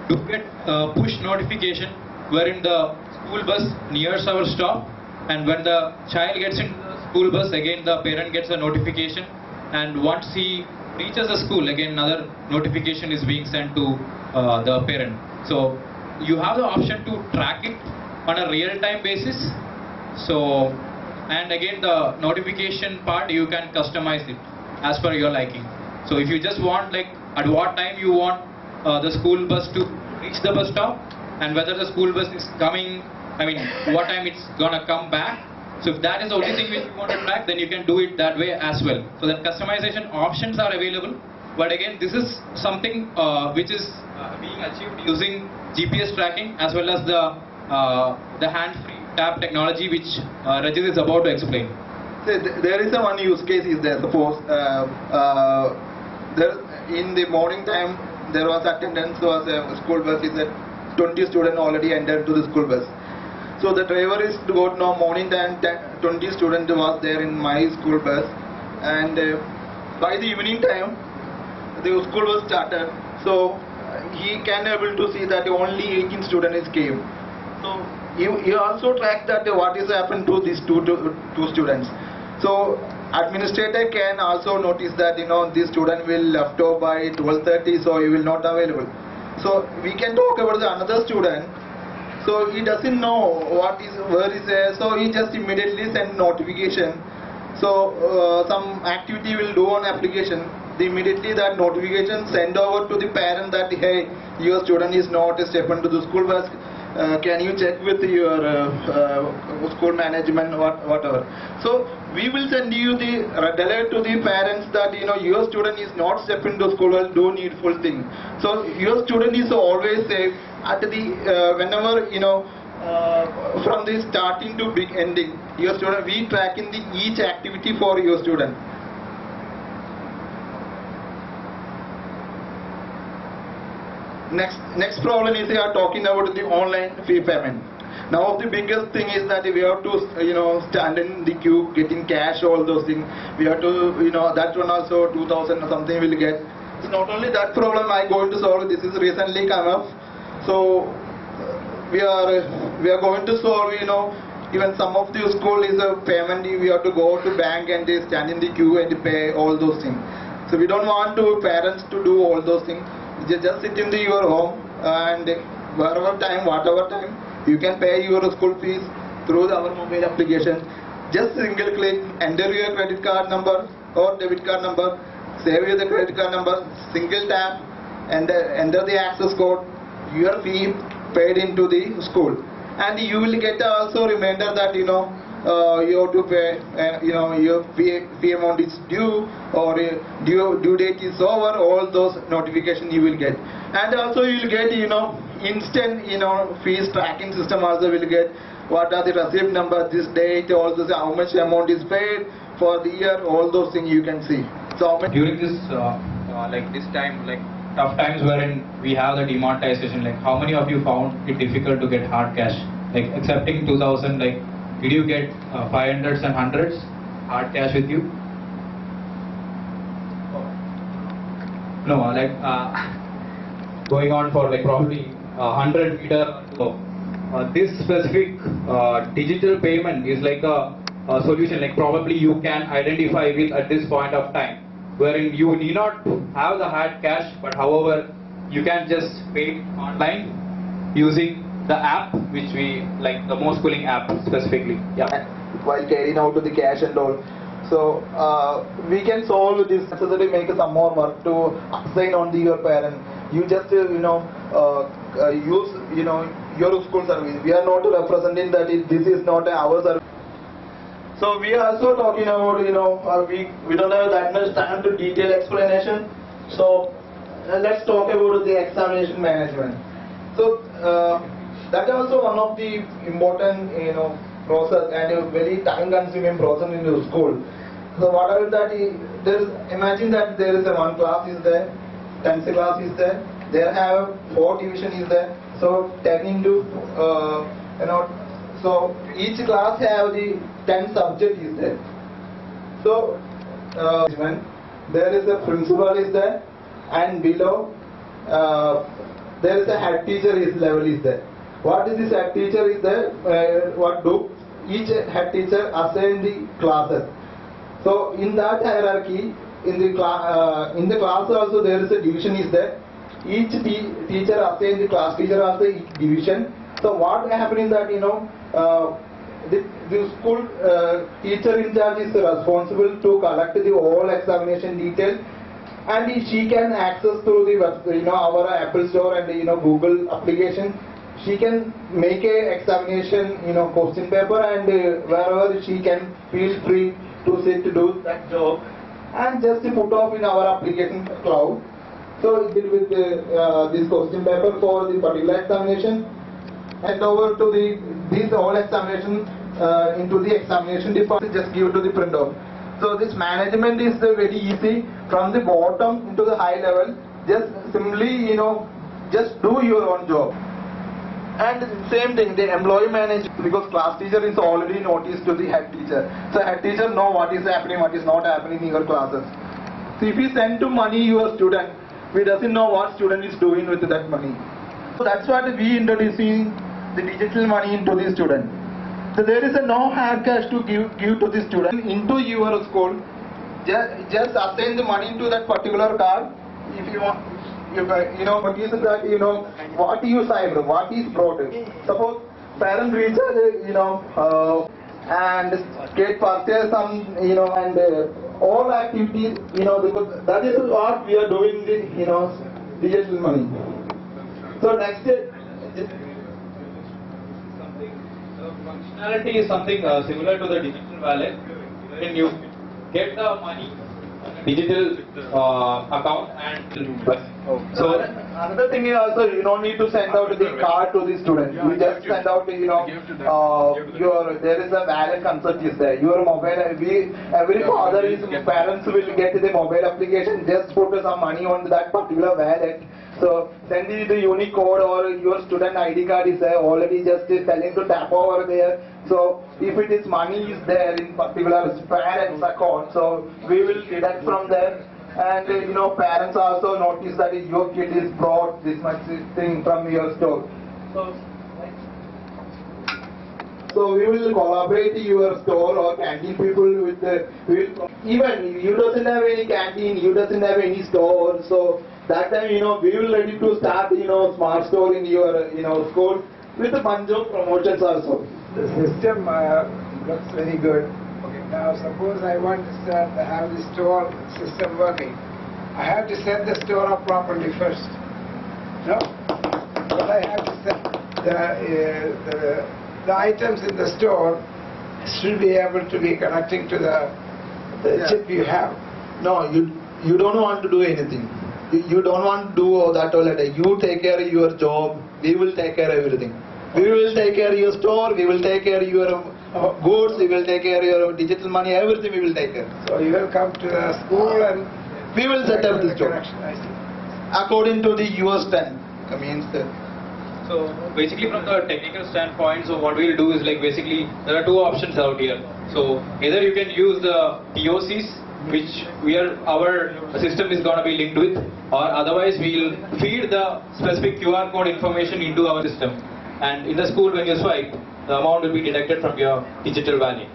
do get push notification wherein the school bus nears our stop, and when the child gets into the school bus, again the parent gets a notification, and once he reaches the school, again another notification is being sent to the parent. So you have the option to track it on a real-time basis. So, and again the notification part, you can customize it as per your liking. So if you just want, like, at what time you want the school bus to reach the bus stop, and whether the school bus is coming, I mean what time it's gonna come back. So if that is the only thing which you want to track, then you can do it that way as well. So that customization options are available. But again, this is something which is being achieved using GPS tracking as well as the hand-free tap technology, which Rajit is about to explain. There is a one use case is there. Suppose there in the morning time there was attendance, was a school bus is that 20 students already entered to the school bus. So the driver is to go now morning time 20 students was there in my school bus, and by the evening time the school bus started. So he can able to see that only 18 students came. So you also track that what is happened to these two students. So administrator can also notice that this student will left off by 12:30, so he will not available. So we can talk about the another student. So he doesn't know where is there, so he just immediately send notification. So some activity will do on application. Immediately that notification send over to the parent that hey, your student is not stepped into the school bus. Can you check with your school management, whatever. So we will send you the alert to the parents that your student is not stepped into school bus, do needful thing. So your student is always safe at the whenever from the starting to big ending. Your student, we track in the each activity for your student. Next problem is we are talking about the online fee payment. Now the biggest thing is that we have to stand in the queue getting cash, all those things. We have to that one also 2000 or something will get. It's not only that problem I going to solve. This is recently come up. So we are going to solve even some of the school is a payment. We have to go to bank and they stand in the queue and pay all those things. So we don't want parents to do all those things. Just sit in your home and whatever time you can pay your school fees through our mobile application. Just single click, enter your credit card number or debit card number, save the credit card number, single tap, and enter the access code. Your fee paid into the school, and you will get also reminder that you have to pay, your fee amount is due, or due date is over. All those notifications you will get, and also you will get instant fees tracking system also will get. What are the receipt number, this date, also how much amount is paid for the year, all those things you can see. So during this this time, tough times wherein we have the demonetization, how many of you found it difficult to get hard cash, accepting 2000, did you get 500s and 100s hard cash with you? No, going on for probably 100 meter. This specific digital payment is a solution, probably you can identify with at this point of time, wherein you need not have the hard cash, but however you can just pay online using the app, which we the Mo Schooling app specifically. Yeah. While carrying out the cash and all. So we can solve this, necessarily make some more work to assign on your parent. You just use your school service. We are not representing that this is not our service. So we are also talking about we don't have that much time to detail explanation. So let's talk about the examination management. So that is also one of the important process and a very time consuming process in the school. So whatever that imagine that there is one class is there, 10th class is there, there have 4 division is there, so 10 into so each class have the 10 subject is there. So there is a principal is there, and below there is a head teacher is level is there. What is this head teacher is there? What do each head teacher assign the classes. So in that hierarchy, in the class also there is a division is there. Each teacher assign the class teacher also each division. So what happened in that, the school teacher in charge is responsible to collect the all examination details, and she can access through the our Apple Store and Google application. She can make a examination question paper, and wherever she can feel free to sit to do that job and just put off in our application cloud. So it will with this question paper for the particular examination, and over to these all examination into the examination department, just give to the printout. So this management is very easy from the bottom into the high level. Just simply just do your own job. And same thing, the employee manager, because class teacher is already noticed to the head teacher. So head teacher know what is happening, what is not happening in your classes. So if you send to money your student, we doesn't know what student is doing with that money. So that's what we introducing the digital money into the student. So there is no hard cash to give to the student into your school. Just assign the money to that particular card if you want. But is that what you cyber, what is product. Suppose parent reaches and get purchase some and all activities because that is what we are doing the digital money. So next functionality is something similar to the digital wallet. When you get the money digital account and so another thing is also you don't need to send out the card to the student. You just send out there is a wallet concept is there. Your mobile every father is parents will get the mobile application, just put some money on that particular wallet. So send the unique code or your student ID card is there already, just telling to tap over there. So if it is money is there in particular parents account, so we will deduct from there. And parents also notice that your kid is brought this much thing from your store. So we will collaborate your store or canteen people with even you doesn't have any canteen, you doesn't have any store. So that time we will ready to start smart store in your school with a bunch of promotions also. The system looks very good. Okay, now suppose I want to have the store system working. I have to set the store up properly first. No? But I have to set the items in the store should be able to be connecting to the chip you have. No, you don't want to do anything. You don't want to do all that already. You take care of your job. We will take care of everything. We will take care of your store. We will take care of your goods. We will take care of your digital money. Everything we will take care. So you will come to the school and we will set up this job according to the US 10. So basically from the technical standpoint, so what we'll do is basically there are two options out here. So either you can use the POCs, which our system is going to be linked with, or otherwise we'll feed the specific QR code information into our system, and in the school when you swipe, the amount will be deducted from your digital wallet.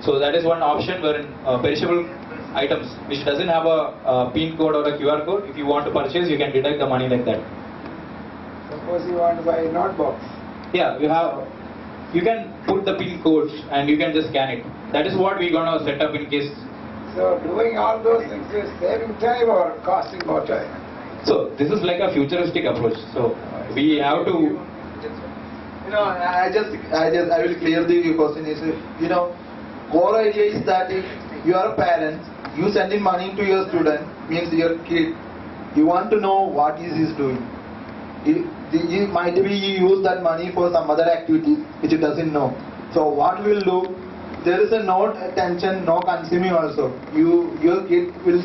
So that is one option wherein perishable items which doesn't have a PIN code or a QR code, if you want to purchase, you can deduct the money like that. Suppose you want to buy a notebook. Yeah, you can put the PIN codes and you can just scan it. That is what we're gonna set up in case. So doing all those things is saving time or costing more time? So this is like a futuristic approach. So we have to. I will clear the question. Is core idea is that if you are a parent, you sending money to your student means your kid. You want to know what is he doing. He might be use that money for some other activity which he doesn't know. So what we will do? There is a no attention, no consuming also. Your kid will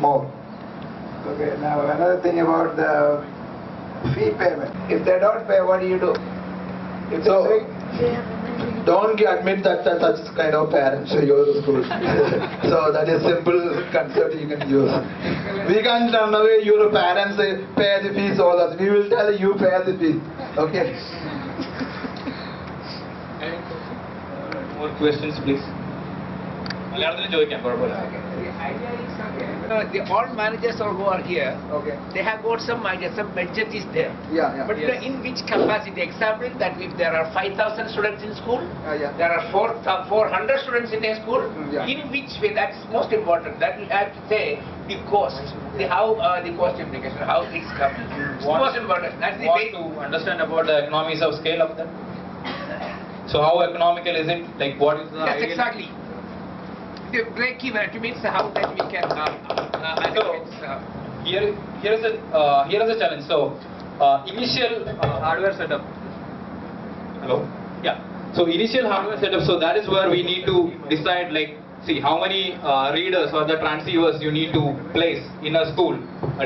more. Okay, now another thing about the fee payment. If they don't pay, what do you do? If So, they don't admit that such kind of parents go to school. So that is simple concept you can use. We can't run away your parents pay the fees all that. We will tell you pay the fee. Okay. More questions, please. മലയാളത്തിൽ ചോദിക്കാം കുഴപ്പമില്ല. The idea is, all managers who are here, Okay. they have got some idea, some budget is there. Yeah. But in which capacity? Example, that if there are 5,000 students in school, Yeah. there are 400 students in a school, Yeah. in which way? That's most important. That will have to say the cost, how the cost implication, how it's coming. It's most important. That's the Want to understand about the economies of scale of that? So how economical is it? Like what is the Yes, ideal? exactly. The break even, it means how that we can Here is a challenge. So initial hardware setup. Hello. Yeah. So initial hardware setup. So that is where we need to decide, like, see how many readers or the transceivers you need to place in a school,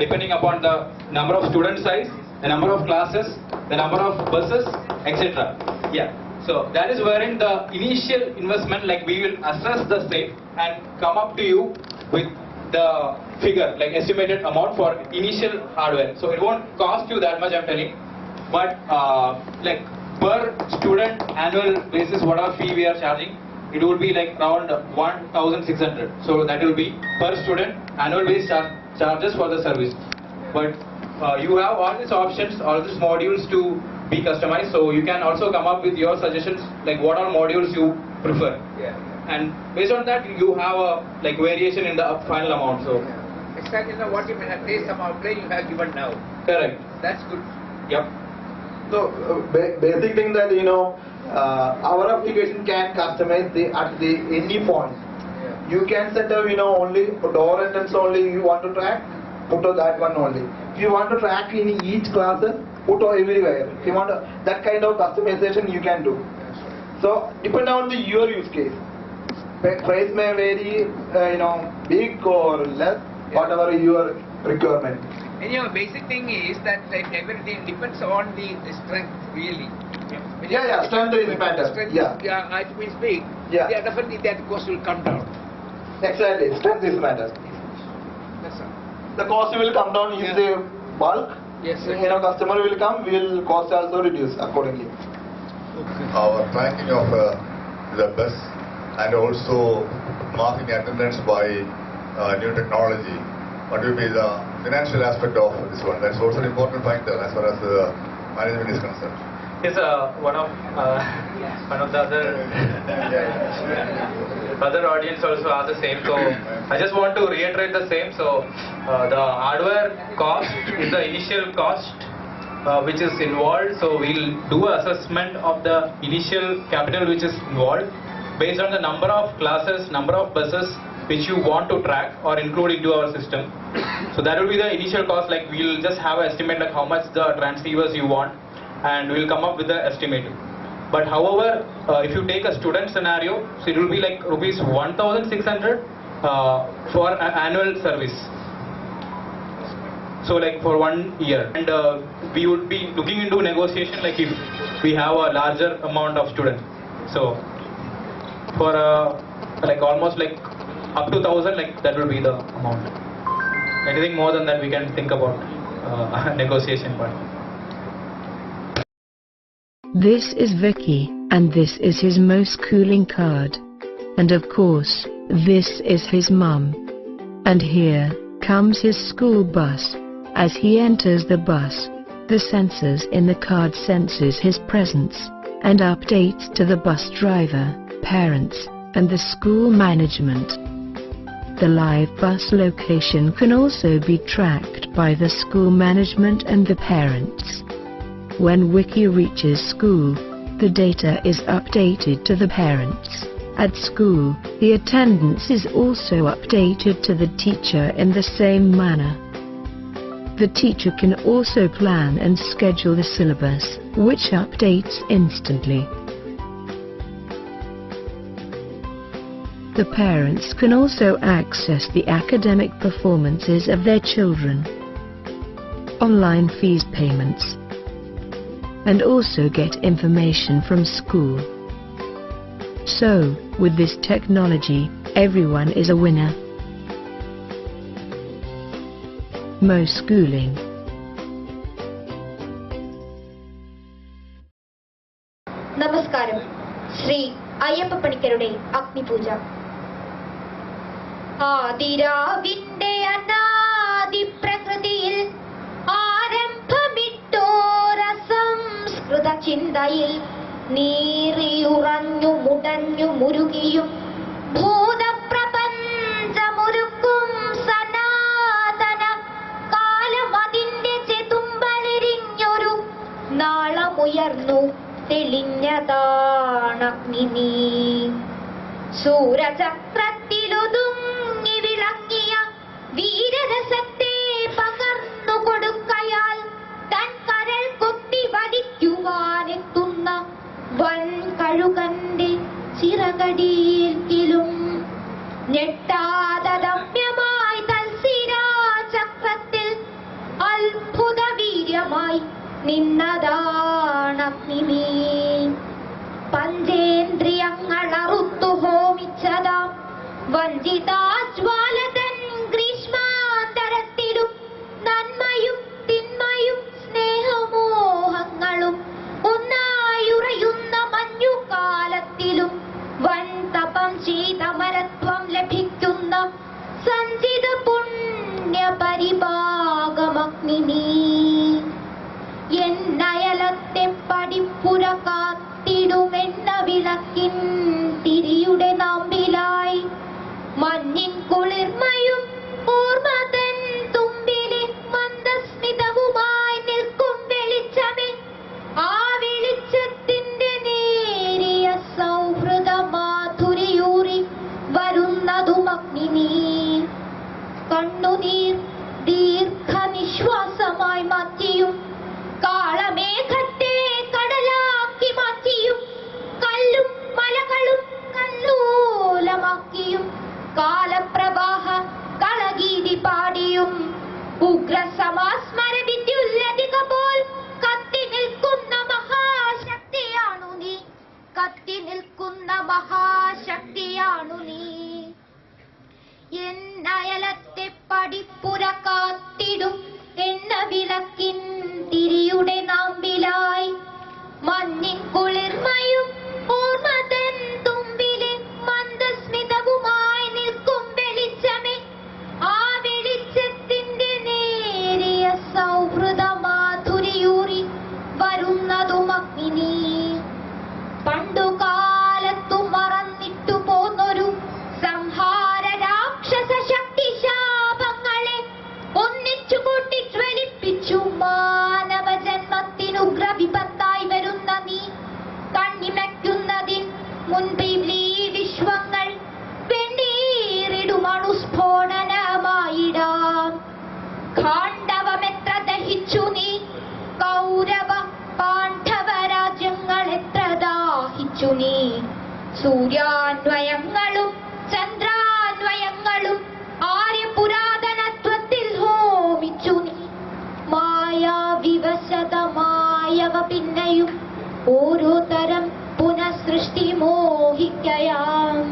depending upon the number of student size, the number of classes, the number of buses, etc. Yeah. So that is wherein the initial investment, like we will assess the same and come up to you with the figure, like estimated amount for initial hardware. So it won't cost you that much, I'm telling, but like per student annual basis, whatever fee we are charging, it will be like around 1,600. So that will be per student annual base charges for the service. But you have all these options, all these modules to be customized, so you can also come up with your suggestions, like what all modules you prefer. And based on that, you have a like variation in the final amount. So exactly what you may have paid some outlay you have given now. correct. That's good. Yep. So basic thing that our application can customize at any point. You can set up only door entrance only you want to track, put that one only. If you want to track in each class, put everywhere. If you want that kind of customization, you can do. So depend on your use case. Price may vary, big or less, whatever your requirement. And basic thing is that everything depends on the strength really. Yeah, strength is matter. Strength, Yeah. it means big. Yeah. Definitely that cost will come down. Exactly, strength is matter. That's all. The cost will come down if the bulk. Yes, sir. Customer will come, will cost also reduce accordingly. Our tracking of the bus and also marking attendance by new technology. What will be the financial aspect of this one? That's also an important factor as far as the management is concerned. Yes, one of the other audience also asked the same. So I just want to reiterate the same. So the hardware cost is the initial cost which is involved. So we'll do assessment of the initial capital which is involved based on the number of classes, number of buses which you want to track or include into our system. So that will be the initial cost. Like we'll just have an estimate like how much the transceivers you want, and we'll come up with the estimate. But however, if you take a student scenario, so it will be like rupees 1,600 for an annual service. So like for 1 year, and we would be looking into negotiation like if we have a larger amount of students. So for like almost like up to 1,000, like that will be the amount. Anything more than that we can think about negotiation part. This is Vicky, and this is his most cooling card. And of course, this is his mum. And here comes his school bus. As he enters the bus, the sensors in the card senses his presence and updates to the bus driver, parents, and the school management. The live bus location can also be tracked by the school management and the parents. When Wiki reaches school, the data is updated to the parents. At school, the attendance is also updated to the teacher in the same manner. The teacher can also plan and schedule the syllabus, which updates instantly. The parents can also access the academic performances of their children, online fees payments, and also get information from school. So, with this technology, everyone is a winner. Mo Schooling. നമസ്കാരം. ശ്രീ അയ്യപ്പ പണിക്കരുടെ അഗ്നിപൂജ. ആദിരാവിന്റെ അനാദി പ്രകൃതിയിൽ ആരംഭമിട്ടോരസംസ്കൃത ചിന്തയിൽ നീറിയുറഞ്ഞു മുടഞ്ഞു മുരുകിയും ഭൂതപ്രപഞ്ചമൊരുക്കും സനാതന കാലമതിന്റെ ചെതുമ്പലെരിഞ്ഞൊരു നാളമുയർന്നു തെളിഞ്ഞതാണഗ്നി. സൂരചക്രത്തിലൊതുങ്ങി വിളങ്ങിയ വീരരസത്തെ പകർന്നു കൊടുക്കയാൽ തൻ കരൾ കൊത്തി വടിക്കുവാനെത്തുന്ന വൻ കഴുകന്റെ ചിറകടിയിലും ഞെട്ടാതമ്യമായി തൽസിരാചക്രത്തിൽ അത്ഭുത വീര്യമായി നിന്നതാണഗ്നി. പഞ്ചേന്ദ്രിയങ്ങളറുത്തു ഹോമിച്ചതാം വഞ്ചിതാജ്വാലതൻ ഗ്രീഷ്മാന്തരത്തിലും നന്മയും തിന്മയും സ്നേഹമോഹങ്ങളും ഒന്നായുറയുന്ന മഞ്ഞുകാലത്തിലും വൻ തപം ശീതമരത്വം ലഭിക്കുന്ന സഞ്ചിത പുണ്യ പരിഭാഗമഗ്നി. എന്നയലത്തെ പടിപ്പുര കാത്തിടുമെന്ന വിളക്കിൻ തിരിയുടെ നാമ്പിലായി മഞ്ഞിൻ കുളിർമയും ഓർമ്മതൻ തുമ്പിലെ മന്ദസ്മിതവുമായി നിൽക്കും വെളിച്ചമേ. ആ വെളിച്ചത്തിന്റെ നേരിയ സൗഹൃദ മാധുരിയൂറി വരുന്നതുമഗ്നി. കണ്ണുനീർ ദീർഘനിശ്വാസമായി മാറ്റിയും കാളമേഘത്തെ കടലാക്കി മാറ്റിയും കല്ലും മലകളും കല്ലോലമാക്കിയും കാലപ്രവാഹ കളഗീതി പാടിയും ഉഗ്രസമാസ്മര വിദ്യുല്ലതിക പോൽ കത്തി നിൽക്കുന്ന മഹാശക്തിയാണു നീ. കത്തി നിൽക്കുന്ന മഹാശക്തിയാണു നീ. എന്നയലത്തെ പടിപ്പുര കാത്തിടും എന്ന വിളക്കിൻ തിരിയുടെ നാമ്പിലായി മഞ്ഞിൻ കുളിർമയും ഓർമ്മതൻ തുമ്പിലെ മന്ദസ്മിതവുമായി നിൽക്കും വെളിച്ചമേ. ആ വെളിച്ചത്തിന്റെ നേരിയ സൗഹൃദ മാധുരിയൂറി വരുന്നതുമഗ്നി. പണ്ടുകാലത്തു മറന്നിട്ടു പോന്നൊരു സംഹാര രാക്ഷസ ശക്തി ശാപങ്ങളെ ഒന്നിച്ചുകൂട്ടി ജ്വലിപ്പിച്ചു മാനവജന്മത്തിനുഗ്രവിപത്തായി വരുന്ന നീ. കണ്ണിമയ്ക്കുന്നതിൻ മുൻപിൽ ഈ വിശ്വങ്ങൾ വെണ്ണീറിടുമണുസ്ഫോടനമായിടാം. ഖാണ്ഡവമെത്ര ദഹിച്ചു നീ. കൗരവ പാണ്ഡവ രാജ്യങ്ങൾ എത്ര ദാഹിച്ചു നീ. സൂര്യാന്വയങ്ങളും ചന്ദ്രാന്വയങ്ങളും ആര്യപുരാതനത്വത്തിൽ ഹോമിച്ചു നീ. മായാവിവശതമായവ പിന്നെയും ഓരോ തരം പുനഃസൃഷ്ടി മോഹിക്കയാം.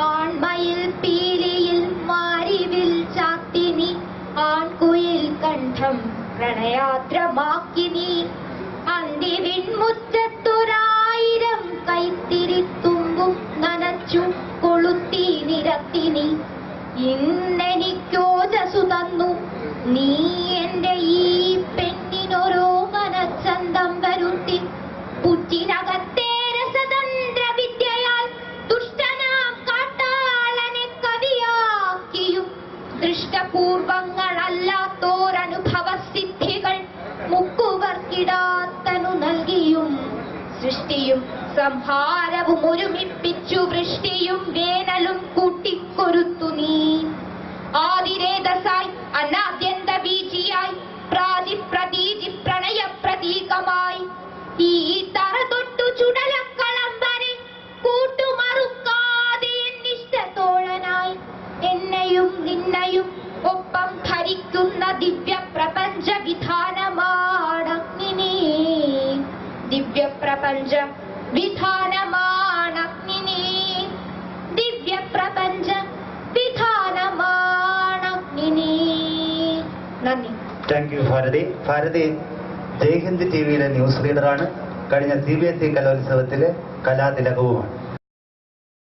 ആൺമയിൽ പീലിയിൽ മാരിവിൽ ചാത്തിനി ആൺകുയിൽ കണ്ഠം പ്രണയാദ്രമാക്കി നീ. അന്തിവിൺമുറ്റത്തൊരായിരം കൈത്തിരിത്തുമ്പും നനച്ചു കൊളുത്തി നിരത്തിനി. ഇന്നെനിക്കോജസു തന്നു നീ എന്റെ ഈ പെണ്ണിനോരോ മനച്ചന്തം വരുത്തി. പുറ്റിനകത്തെ രസതന്ത്ര വിദ്യയാൽ ദുഷ്ടനാം കാട്ടാളനെ കവിയാക്കിയും ദൃഷ്ടപൂർവങ്ങളല്ലാത്തോരനുഭവ സിദ്ധികൾ മുക്കുവർക്കിടാത്തനു നൽകിയും സൃഷ്ടിയും സംഹാരവും ഒരുമിപ്പിച്ചു വൃഷ്ടിയും വേനലും കൂട്ടിക്കൊരുത്തു നീ. ആദിരേതസായി അനാദ്യന്ത ബീജിയായി പ്രാതിപ്രതീതി പ്രണയ പ്രതീകമായി ഈ തറ തൊട്ടു ചുടലക്കളം വരെ കൂട്ടുമറുക്കാതെ പ്രപഞ്ച വിധാനമാണഗ്നി ദിവ്യ പ്രപഞ്ച വിധാനമാണഗ്നി. നന്ദി. Thank you Bharathi. Bharathi Jaihind T വിയിലെ ന്യൂസ് റീഡറാണ്. കഴിഞ്ഞ CBSE കലോത്സവത്തിലെ കലാതിലകവുമാണ്.